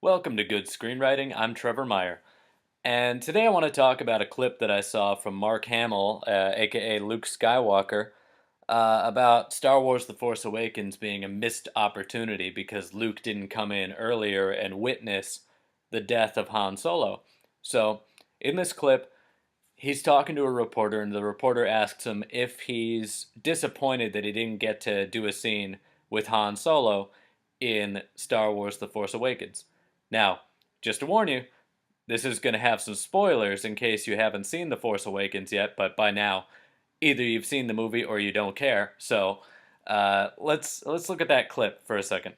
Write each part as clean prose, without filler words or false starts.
Welcome to Good Screenwriting. I'm Trevor Meyer. And today I want to talk about a clip that I saw from Mark Hamill, aka Luke Skywalker, about Star Wars The Force Awakens being a missed opportunity because Luke didn't come in earlier and witness the death of Han Solo. So, in this clip, he's talking to a reporter, and the reporter asks him if he's disappointed that he didn't get to do a scene with Han Solo in Star Wars The Force Awakens. Now, just to warn you, this is going to have some spoilers in case you haven't seen The Force Awakens yet, but by now, either you've seen the movie or you don't care. So, let's look at that clip for a second.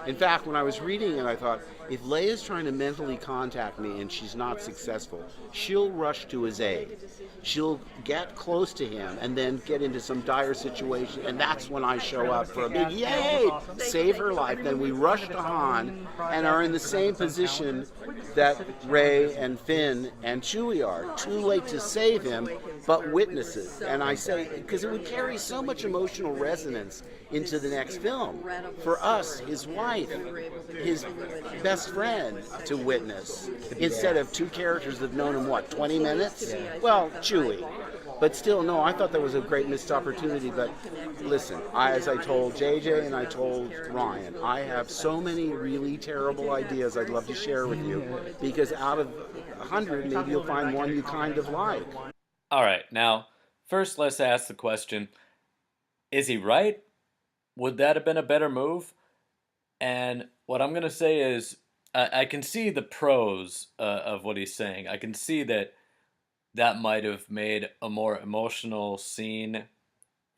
In fact, when I was reading it, I thought, if Leia's trying to mentally contact me and she's not successful, she'll rush to his aid. She'll get close to him and then get into some dire situation, and that's when I show up for a big yay, save her life. Then we rush to Han and are in the same position that Rey and Finn and Chewie are. Too late to save him, but witnesses. And I say, because it would carry so much emotional resonance into the next film. For us, his wife, his best friend to witness, instead of two characters that have known him, 20 minutes? Well, Chewie. But still, no, I thought that was a great missed opportunity. But listen, as I told JJ and I told Ryan, I have so many really terrible ideas I'd love to share with you, because out of 100, maybe you'll find one you kind of like. All right, now, first let's ask the question, is he right? Would that have been a better move? And what I'm going to say is, I can see the pros of what he's saying. I can see that might have made a more emotional scene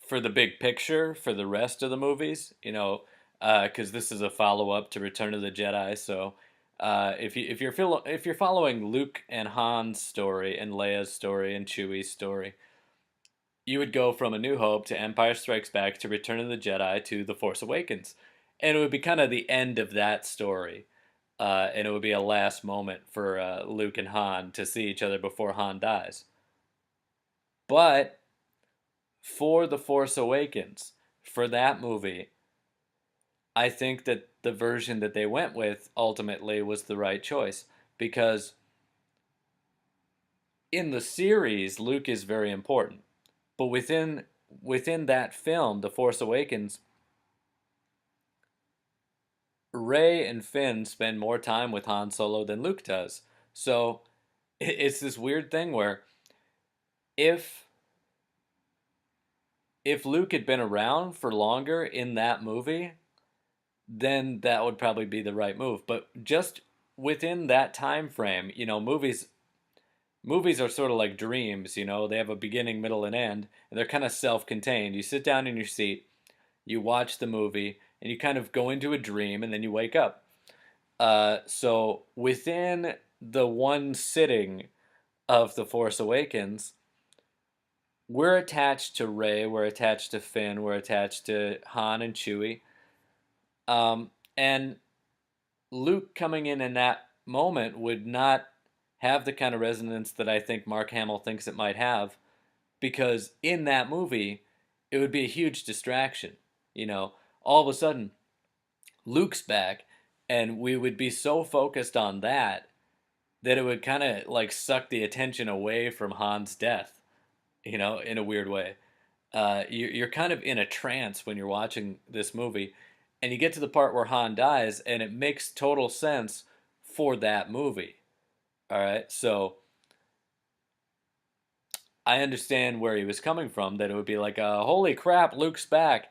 for the big picture, for the rest of the movies, because this is a follow-up to Return of the Jedi. So if you're following Luke and Han's story and Leia's story and Chewie's story, you would go from A New Hope to Empire Strikes Back to Return of the Jedi to The Force Awakens. And it would be kind of the end of that story. And it would be a last moment for Luke and Han to see each other before Han dies. But for The Force Awakens, for that movie, I think that the version that they went with ultimately was the right choice. Because in the series, Luke is very important. But within that film, The Force Awakens, Rey and Finn spend more time with Han Solo than Luke does. So it's this weird thing where if Luke had been around for longer in that movie, then that would probably be the right move. But just within that time frame, movies are sort of like dreams, they have a beginning, middle, and end, and they're kind of self-contained. You sit down in your seat, you watch the movie, and you kind of go into a dream, and then you wake up. So within the one sitting of The Force Awakens, we're attached to Rey, we're attached to Finn, we're attached to Han and Chewie. And Luke coming in that moment would not have the kind of resonance that I think Mark Hamill thinks it might have, because in that movie, it would be a huge distraction. All of a sudden, Luke's back, and we would be so focused on that it would kind of like suck the attention away from Han's death, in a weird way. You're kind of in a trance when you're watching this movie, and you get to the part where Han dies, and it makes total sense for that movie. All right, so I understand where he was coming from, that it would be like, holy crap, Luke's back.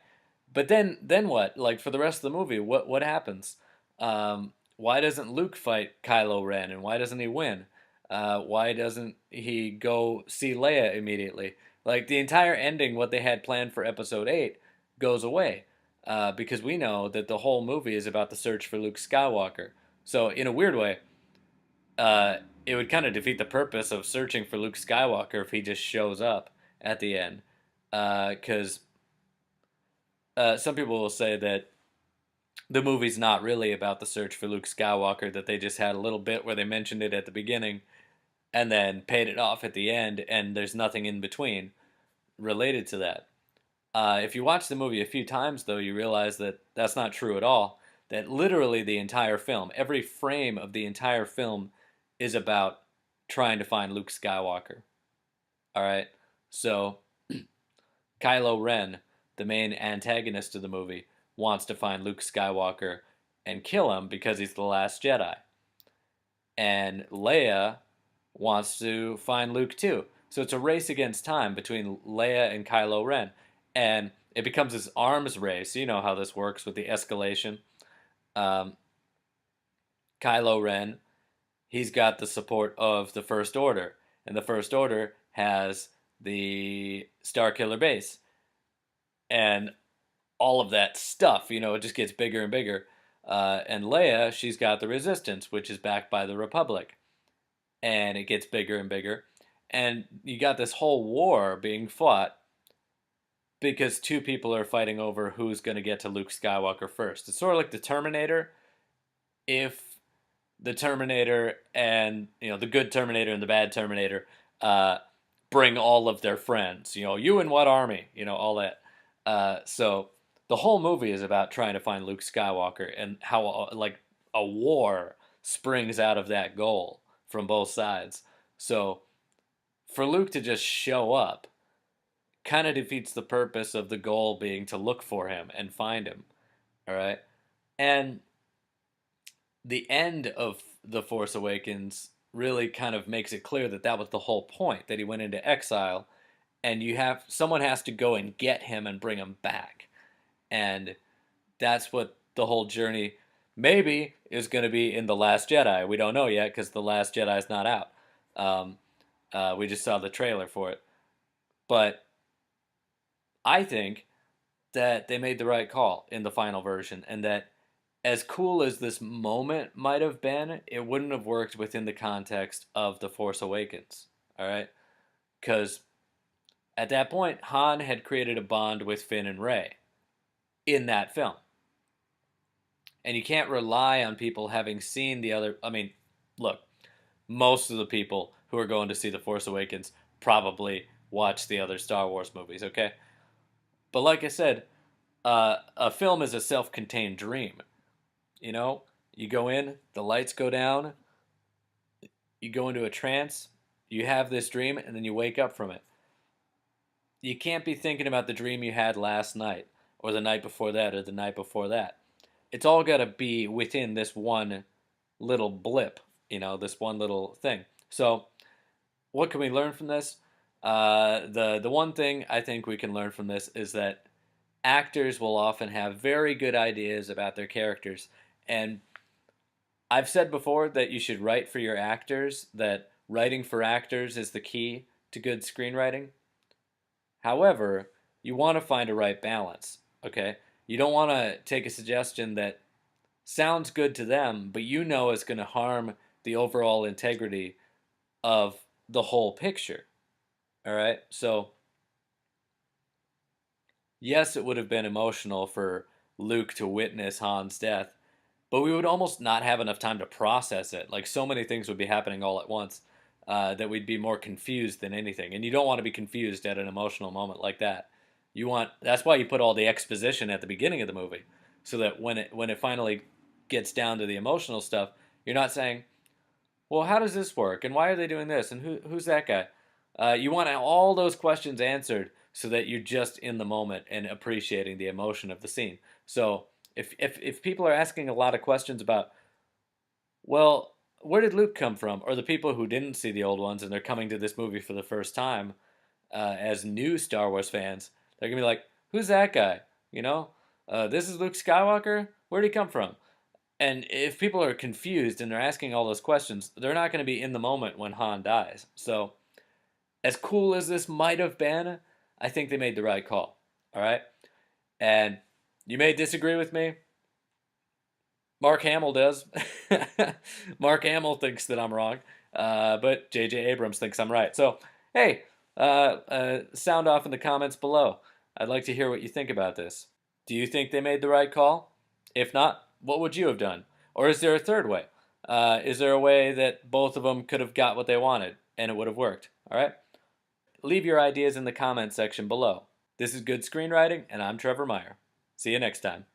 But then what? Like, for the rest of the movie, what happens? Why doesn't Luke fight Kylo Ren, and why doesn't he win? Why doesn't he go see Leia immediately? Like, the entire ending, what they had planned for Episode 8, goes away. Because we know that the whole movie is about the search for Luke Skywalker. So, in a weird way, it would kind of defeat the purpose of searching for Luke Skywalker if he just shows up at the end. Because some people will say that the movie's not really about the search for Luke Skywalker, that they just had a little bit where they mentioned it at the beginning and then paid it off at the end, and there's nothing in between related to that. If you watch the movie a few times, though, you realize that that's not true at all, that literally the entire film, every frame of the entire film is about trying to find Luke Skywalker. All right? So Kylo Ren, the main antagonist of the movie, wants to find Luke Skywalker and kill him because he's the last Jedi. And Leia wants to find Luke too. So it's a race against time between Leia and Kylo Ren. And it becomes this arms race. You know how this works with the escalation. Um, Kylo Ren, he's got the support of the First Order. And the First Order has the Starkiller base. And all of that stuff, it just gets bigger and bigger. And Leia, she's got the Resistance, which is backed by the Republic. And it gets bigger and bigger. And you got this whole war being fought because two people are fighting over who's going to get to Luke Skywalker first. It's sort of like the Terminator. If the Terminator and, the good Terminator and the bad Terminator bring all of their friends, you in what army, all that. So the whole movie is about trying to find Luke Skywalker and how, like, a war springs out of that goal from both sides. So for Luke to just show up kind of defeats the purpose of the goal being to look for him and find him. All right. And the end of The Force Awakens really kind of makes it clear that that was the whole point, that he went into exile, and someone has to go and get him and bring him back. And that's what the whole journey maybe is going to be in The Last Jedi. We don't know yet because The Last Jedi is not out. We just saw the trailer for it. But I think that they made the right call in the final version, and that as cool as this moment might have been, it wouldn't have worked within the context of The Force Awakens. All right? Because at that point, Han had created a bond with Finn and Rey in that film. And you can't rely on people having seen the other. I mean, look, most of the people who are going to see The Force Awakens probably watch the other Star Wars movies, okay? But like I said, a film is a self-contained dream. You go in, the lights go down, you go into a trance, you have this dream, and then you wake up from it. You can't be thinking about the dream you had last night, or the night before that, or the night before that. It's all got to be within this one little blip, this one little thing. So, what can we learn from this? The one thing I think we can learn from this is that actors will often have very good ideas about their characters. And I've said before that you should write for your actors, that writing for actors is the key to good screenwriting. However, you want to find a right balance, okay? You don't want to take a suggestion that sounds good to them, but is going to harm the overall integrity of the whole picture. All right? So, yes, it would have been emotional for Luke to witness Han's death, but we would almost not have enough time to process it. Like, so many things would be happening all at once that we'd be more confused than anything. And you don't want to be confused at an emotional moment like that. That's why you put all the exposition at the beginning of the movie, so that when it finally gets down to the emotional stuff, you're not saying, well, how does this work? And why are they doing this? And who's that guy? You want all those questions answered so that you're just in the moment and appreciating the emotion of the scene. So if people are asking a lot of questions about, well, where did Luke come from? Or the people who didn't see the old ones and they're coming to this movie for the first time as new Star Wars fans, they're going to be like, who's that guy? This is Luke Skywalker? Where'd he come from? And if people are confused and they're asking all those questions, they're not going to be in the moment when Han dies. So, as cool as this might have been, I think they made the right call. All right? And you may disagree with me. Mark Hamill does. Mark Hamill thinks that I'm wrong. But J.J. Abrams thinks I'm right. So, hey, sound off in the comments below. I'd like to hear what you think about this. Do you think they made the right call? If not, what would you have done? Or is there a third way? Is there a way that both of them could have got what they wanted and it would have worked? All right? Leave your ideas in the comments section below. This is Good Screenwriting, and I'm Trevor Meyer. See you next time.